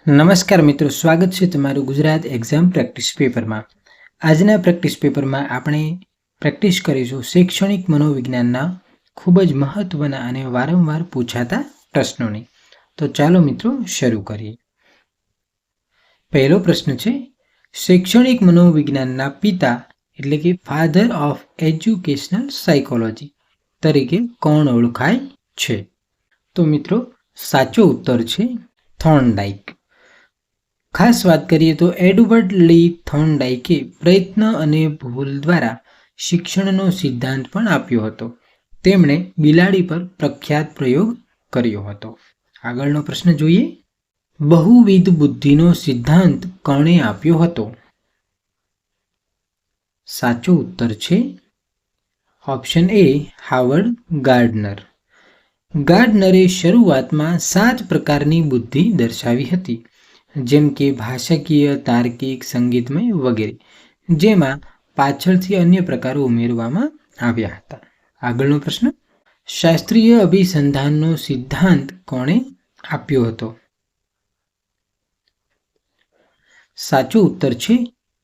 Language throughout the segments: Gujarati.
નમસ્કાર મિત્રો, સ્વાગત છે તમારું ગુજરાત એક્ઝામ પ્રેક્ટિસ પેપરમાં. આજના પ્રેક્ટિસ પેપરમાં આપણે પ્રેક્ટિસ કરીશું શૈક્ષણિક મનોવિજ્ઞાનના ખૂબ જ મહત્વના અને વારંવાર પૂછાતા પ્રશ્નોની. તો ચાલો મિત્રો શરૂ કરીએ. પહેલો પ્રશ્ન છે, શૈક્ષણિક મનોવિજ્ઞાનના પિતા એટલે કે ફાધર ઓફ એજ્યુકેશનલ સાયકોલોજી તરીકે કોણ ઓળખાય છે? તો મિત્રો સાચો ઉત્તર છે થોર્નડાઇક. ખાસ વાત કરીએ તો એડવર્ડ લી થોર્નડાઇકે પ્રયત્ન અને ભૂલ દ્વારા શિક્ષણનો સિદ્ધાંત પણ આપ્યો હતો. તેમણે બિલાડી પર પ્રખ્યાત પ્રયોગ કર્યો હતો. આગળનો પ્રશ્ન જોઈએ. બહુવિધ બુદ્ધિનો સિદ્ધાંત કોણે આપ્યો હતો? સાચો ઉત્તર છે ઓપ્શન એ, હાવર્ડ ગાર્ડનર. ગાર્ડનરે શરૂઆતમાં 7 પ્રકારની બુદ્ધિ દર્શાવી હતી, જેમ કે ભાષાકીય, તાર્કિક, સંગીતમય વગેરે, જેમાં પાછળથી અન્ય પ્રકારો ઉમેરવામાં આવ્યા હતા. આગળનો પ્રશ્ન, શાસ્ત્રીય અભિસંધાનનો સિદ્ધાંત કોણે આપ્યો હતો? સાચો ઉત્તર છે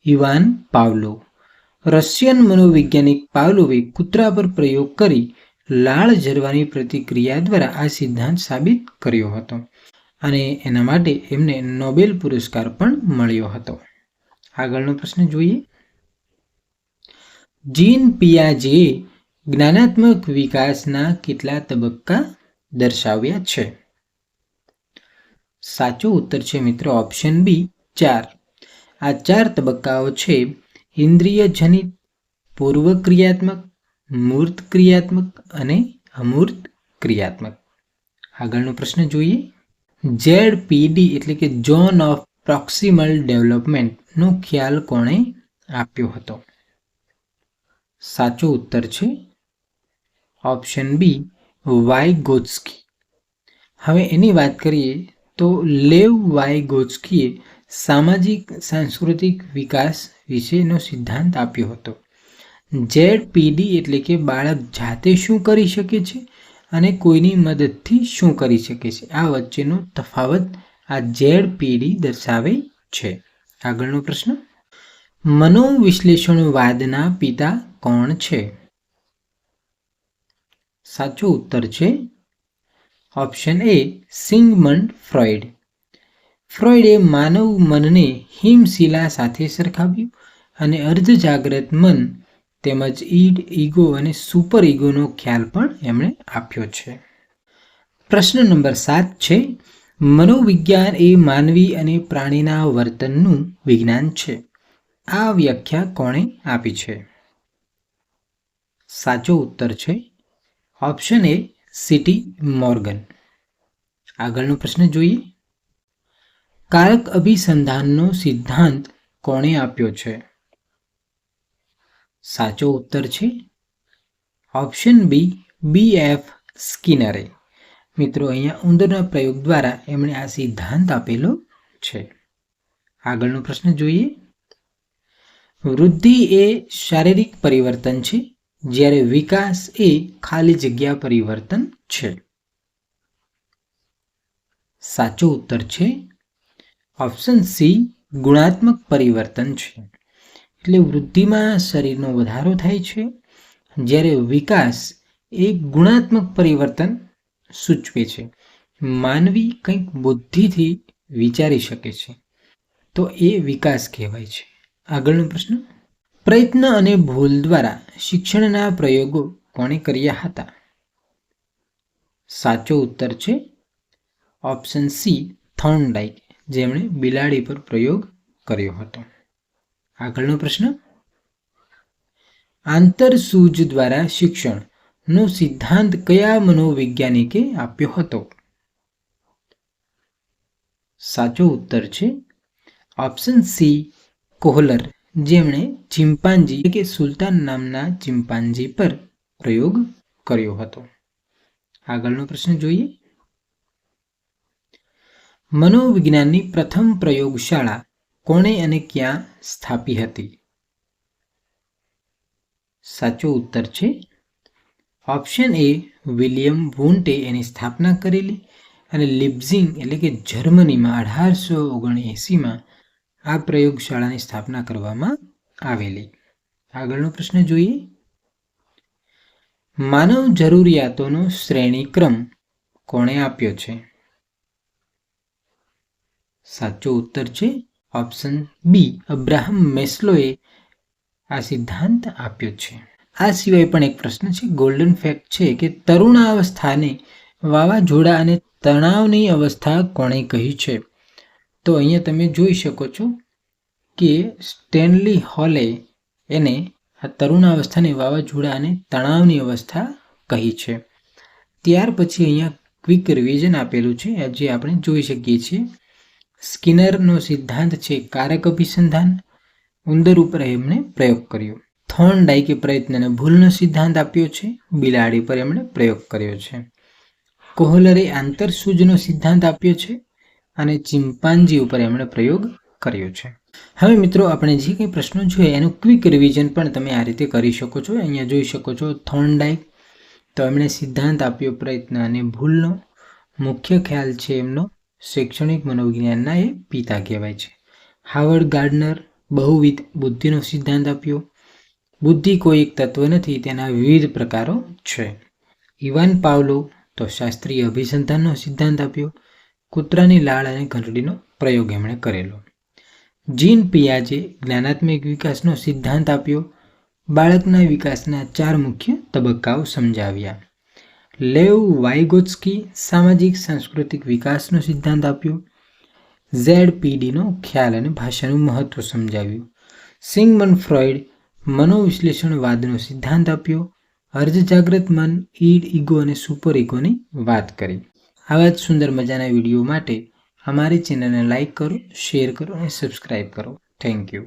ઇવાન પાવલોવ. રશિયન મનોવૈજ્ઞાનિક પાવલોવે કૂતરા પર પ્રયોગ કરી લાળ ઝરવાની પ્રતિક્રિયા દ્વારા આ સિદ્ધાંત સાબિત કર્યો હતો અને એના માટે એમને નોબેલ પુરસ્કાર પણ મળ્યો હતો. આગળનો પ્રશ્ન જોઈએ. જીન પિયાજેએ જ્ઞાનાત્મક વિકાસના કેટલા તબક્કા દર્શાવ્યા છે? સાચો ઉત્તર છે મિત્રો ઓપ્શન બી, 4. આ 4 તબક્કાઓ છે ઇન્દ્રિયજનિત, પૂર્વ ક્રિયાત્મક, મૂર્ત ક્રિયાત્મક અને અમૂર્ત ક્રિયાત્મક. આગળનો પ્રશ્ન જોઈએ. ZPD એટલે કે ઝોન ઓફ પ્રોક્સિમલ ડેવલપમેન્ટનો ખ્યાલ કોણે આપ્યો હતો? સાચો ઉત્તર છે ઓપ્શન બી, વાયગોત્સ્કી. હવે એની વાત કરીએ તો લેવ વાયગોત્સ્કીએ સામાજિક સાંસ્કૃતિક વિકાસ વિશેનો સિદ્ધાંત આપ્યો હતો. ZPD એટલે કે બાળક જાતે શું કરી શકે છે અને કોઈની મદદથી શું કરી શકે છે, આ વચ્ચેનો તફાવત આ ZPD દર્શાવે છે. આગળનો પ્રશ્ન, મનોવિશ્લેષણવાદના પિતા કોણ છે? સાચો ઉત્તર છે ઓપ્શન એ, સિગમન્ડ ફ્રોઈડ. ફ્રોઈડે માનવ મનને હિમશિલા સાથે સરખાવ્યું અને અર્ધજાગ્રત મન તેમજ ઈડ, ઈગો અને સુપર ઈગોનો ખ્યાલ પણ એમણે આપ્યો છે. પ્રશ્ન નંબર 7 છે, મનોવિજ્ઞાન એ માનવી અને પ્રાણીના વર્તનનું વિજ્ઞાન છે. આ વ્યાખ્યા કોણે આપી છે? સાચો ઉત્તર છે ઓપ્શન એ, સીટી મોર્ગન. આગળનો પ્રશ્ન જોઈએ. કારક અભિસંધાનનો સિદ્ધાંત કોણે આપ્યો છે? સાચો ઉત્તર છે ઓપ્શન બી, BF સ્કિનરે. મિત્રો અહીંયા ઉંદરના પ્રયોગ દ્વારા એમણે આ સિદ્ધાંત આપેલો છે. આગળનો પ્રશ્ન જોઈએ. વૃદ્ધિ એ શારીરિક પરિવર્તન છે, જ્યારે વિકાસ એ ખાલી જગ્યા પરિવર્તન છે. સાચો ઉત્તર છે ઓપ્શન સી, ગુણાત્મક પરિવર્તન છે. એટલે વૃદ્ધિમાં શરીરનો વધારો થાય છે, જ્યારે વિકાસ એ ગુણાત્મક પરિવર્તન સૂચવે છે. માનવી કંઈક બુદ્ધિથી વિચારી શકે છે તો એ વિકાસ કહેવાય છે. આગળનો પ્રશ્ન, પ્રયત્ન અને ભૂલ દ્વારા શિક્ષણના પ્રયોગો કોણે કર્યા હતા? સાચો ઉત્તર છે ઓપ્શન સી, થોર્નડાઇક, જેમણે બિલાડી પર પ્રયોગ કર્યો હતો. આગળનો પ્રશ્ન, આંતરસૂઝ દ્વારા શિક્ષણનો સિદ્ધાંત કયા મનોવૈજ્ઞાનિકે આપ્યો હતો? સાચો ઉત્તર છે ઓપ્શન સી, કોહલર, જેમણે ચિમ્પાન્જી કે સુલતાન નામના ચિમ્પાન્જી પર પ્રયોગ કર્યો હતો. આગળનો પ્રશ્ન જોઈએ. મનોવિજ્ઞાનની પ્રથમ પ્રયોગશાળા કોણે અને ક્યાં સ્થાપી હતી? સાચો ઉત્તર છે ઓપ્શન એ, વિલિયમ વુન્ટે એની સ્થાપના કરેલી અને લિપ્ઝિંગ એટલે કે જર્મનીમાં 1879માં આ પ્રયોગશાળાની સ્થાપના કરવામાં આવેલી. આગળનો પ્રશ્ન જોઈએ. માનવ જરૂરિયાતોનો શ્રેણીક્રમ કોણે આપ્યો છે? સાચો ઉત્તર છે ઓપ્શન બી, અબ્રાહમ મેસ્લોએ આ સિદ્ધાંત આપ્યો છે. આ સિવાય પણ એક પ્રશ્ન છે, ગોલ્ડન ફેક્ટ છે કે તરુણાવસ્થાને વાવાઝોડા અને તણાવની અવસ્થા કોણે કહી છે? તો અહીંયા તમે જોઈ શકો છો કે સ્ટેનલી હોલે એને આ તરુણાવસ્થાને વાવાઝોડા અને તણાવની અવસ્થા કહી છે. ત્યાર પછી અહીંયા ક્વિક રિવિઝન આપેલું છે, જે આપણે જોઈ શકીએ છીએ. સ્કિનરનો સિદ્ધાંત છે કારક અભિસંધાન, ઉંદર ઉપર એમણે પ્રયોગ કર્યો. થોર્નડાઇકે પ્રયત્ન અને ભૂલનો સિદ્ધાંત આપ્યો છે, બિલાડી પર એમણે પ્રયોગ કર્યો છે. કોહલરે આંતરસૂજનો સિદ્ધાંત આપ્યો છે અને ચિમ્પાન્જી ઉપર એમણે પ્રયોગ કર્યો છે. હવે મિત્રો આપણે જે કંઈ પ્રશ્નો જોઈએ એનું ક્વિક રિવિઝન પણ તમે આ રીતે કરી શકો છો. અહીંયા જોઈ શકો છો થોર્નડાઇક, તો એમણે સિદ્ધાંત આપ્યો પ્રયત્ન અને ભૂલનો. મુખ્ય ખ્યાલ છે એમનો શૈક્ષણિક મનોવિજ્ઞાનના એ પિતા કહેવાય છે. હાવર્ડ ગાર્ડનર બહુવિધ બુદ્ધિનો સિદ્ધાંત આપ્યો. બુદ્ધિ કોઈ એક તત્વ નથી, તેના વિવિધ પ્રકારો છે. ઇવાન પાવલોવ તો શાસ્ત્રીય અભિસંધાનનો સિદ્ધાંત આપ્યો. કૂતરાની લાળ અને ઘંટડીનો પ્રયોગ એમણે કરેલો. જીન પિયાજે જ્ઞાનાત્મક વિકાસનો સિદ્ધાંત આપ્યો. બાળકના વિકાસના 4 મુખ્ય તબક્કાઓ સમજાવ્યા. લેવ વાઇગોત્સ્કી સામાજિક સાંસ્કૃતિક વિકાસનો સિદ્ધાંત આપ્યો. ZPDનો ખ્યાલ અને ભાષાનું મહત્વ સમજાવ્યું. સિગમન્ડ ફ્રોઇડ મનોવિશ્લેષણવાદનો સિદ્ધાંત આપ્યો. અર્ધજાગ્રત મન, ઈડ, ઈગો અને સુપર ઈગોની વાત કરી. આવા જ સુંદર મજાના વિડીયો માટે અમારી ચેનલને લાઇક કરો, શેર કરો અને સબસ્ક્રાઇબ કરો. Thank you.